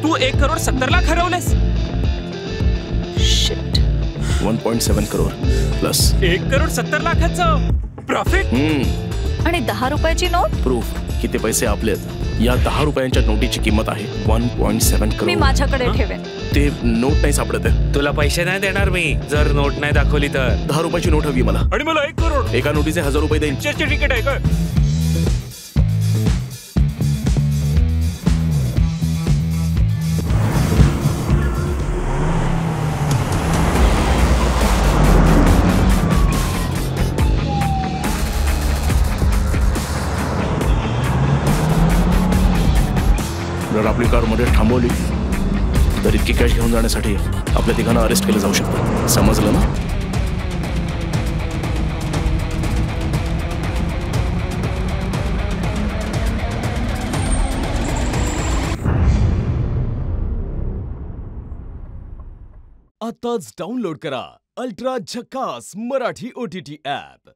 तू 1,70,00,000 हरवलेस. Shit. 1.7 crore plus 1,70,00,000चं profit. आणि 10 रुपयाची नोट. प्रूफ की ते पैसे आपले आहेत. या 10 रुपयांच्या नोटीची किंमत आहे 1.7 मी करोड. माझ्याकडे ठेवेन. ते नोट नाही सापडत आहे. तुला पैसे नाही देणार मी जर नोट नाही दाखवली तर. 10 रुपयाची नोट हवी मला. आणि मला 1 करोड. एका नोटीचे 1000 रुपये देईन. पिक्चरची तिकीट आहे का? जर आपली कार मध्ये थांबवली तर इतकी कॅश घेऊन जाण्यासाठी आपल्या तिघांना अरेस्ट केलं जाऊ शकतं. समजलं ना? आताच डाउनलोड करा अल्ट्रा झकास मराठी OTT ॲप.